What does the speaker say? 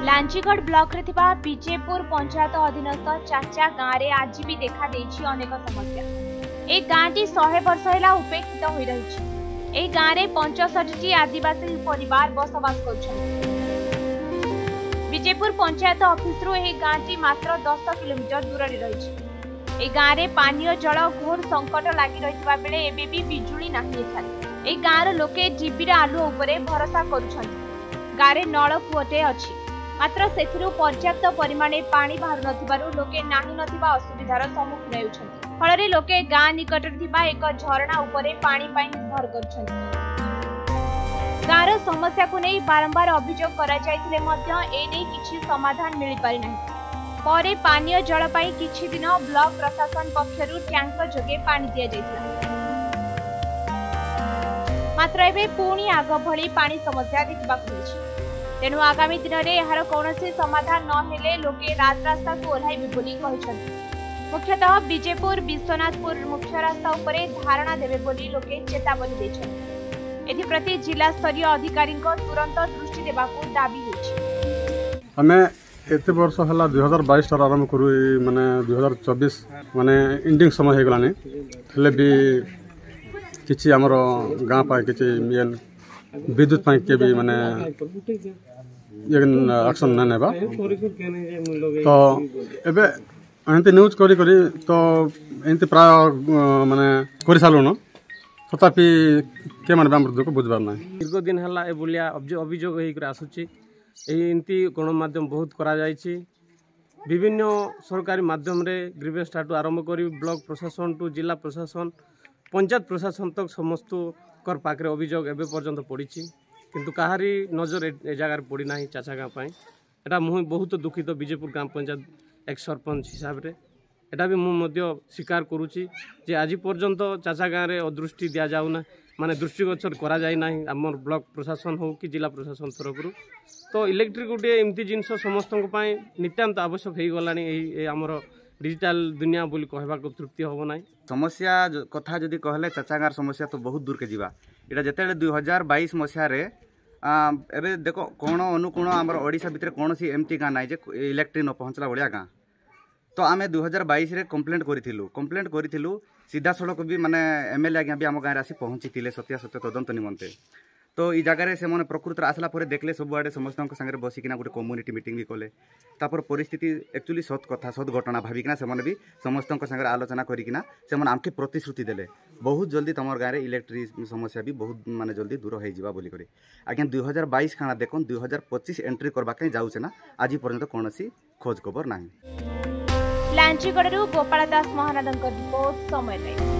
लांचीगढ़ block रे थिबा बीजेपुर पंचायत अधीनस्थ चाचा गाँव में आज भी देखा देछि अनेक समस्या। ए गाँटी 100 वर्ष है उपेक्षित हो रही। ए गाँव में 65 आदिवासी परिवार बसवास कर। बीजेपुर पंचायत ऑफिस रु ए गाँटी मात्र 10 किलोमीटर दूर रही। ए गाँव में पानीय जल घोर संकट लगी रही बेले एबे भी बिजुली नाही। ए गाँव लोके जीबीर आलु उपरे भरोसा करुछन। गाँव में नलकूटे अछि मात्र सेथिरु पर्याप्त परिमाणे पानी बाहर नथिबारु लोके नाही नथिबा असुविधार सम्मुखीन हेउछन्ति। फଳରେ लोके गाँ निकटरे थिबा एक झरणा उपरे पानी पाई निर्भर करछन्ति। गाँर समस्या को नहीं बारंबार अभियोग करा जायतिले मध्य ए नै किछि समाधान मिलि पारि नाही। परे पानीय जल पाई किछि दिन ब्लॉक प्रशासन पक्षरु ट्यांकर जोगे पानी दिया जायतिला। मात्र एबे पुणी आग भली पानी समस्या देखिबाकु मिलिछि। तेणु आगामी दिन में यार कौन समाधान न हेले लोके रास्ता को ओह्लैबे बोली कहिसथि। मुख्यतः बीजेपुर विश्वनाथपुर मुख्य रास्ता उपरे धारणा देवे बोली लोके चेतावनी दैछथि। एथि प्रति जिला स्तरीय अधिकारी तुरंत दृष्टि देबाकू दाबी होछि। हमें एते वर्ष हला 2022 टर आरंभ करू माने 2024 माने एंडिंग समय हे गलानी हेले भी किछि हमर गां पाए किछि मेन विद्युत पाई के भी माने एक्शन ना नेबा तो एबे एंते न्यूज करी करी तो एंते प्राय माने करि सालुनो तथापि के माने बाम को बुझबार ना दीर्घ दिन हला ए बोलिया अभियोग हेइ कर आसुची एंती गणमाध्यम बहुत करा जायछि। विभिन्न सरकारी माध्यम रे ग्रीवेंस स्टार्ट आरंभ करी ब्लॉक प्रशासन टू जिला प्रशासन पंचायत प्रशासन तक समस्त कर पाखरे अभियोग एबे पर्यंत पड़ी किंतु कहारी नजर ए जगार पड़ी ना चाचा गाँव एटा मुझे बहुत दुखित बीजेपुर ग्राम पंचायत एक सरपंच हिसाब रे एटा भी मुझे स्वीकार करुच्ची जे आज पर्यंत चाचा गाँव में अदृष्टि दि जाऊना माने दृष्टिगोचर करा जाय ना आमर ब्लॉक प्रशासन हो कि जिला प्रशासन तरफ तो इलेक्ट्रिक गोटे एमती जिनस समस्त नितांत आवश्यक हो गलानी आमर डिजिटल दुनिया बोली कहबा को तृप्ति होबो नाही। समस्या कथा जदि कहले चाचा गाँव समस्या तो बहुत दूर के जीवा इटा जेते 2022 मसीह रे एबे देखो कोण अनुकोण आमर ओडिशा भितर कौन सी एमती गाँ ना जे इलेक्ट्रिक न पहुँचला भाया गाँ तो आम 2022 रे कंप्लेंट करूँ सीधा सड़क भी माने एमएलए आज्ञा भी आम गाँव आसी पहुँची सत्यासत्य तदंत निमंते तो ई जगार से मैंने प्रकृत आसला देखले सबुआड़े समस्त सागर बसिकिना गोटे कम्युनिटी मीटिंग भी कले तापर परिस्थिति एक्चुअली सत कथा सत घटना भाविकिना से भी समस्त सागर आलोचना करिकिना से आमके प्रतिश्रुति देले बहुत जल्दी तुम गाँव में इलेक्ट्रिक समस्या भी बहुत माने जल्दी दूर हो जावा बोली करी आज्ञा 2022 खाना देखन 2025 एंट्री करबा कहीं जाउछे ना आज पर्यंत कौन खोज खबर ना। लांचीगढ़ गोपाल दास महानंद रिपोर्ट समय।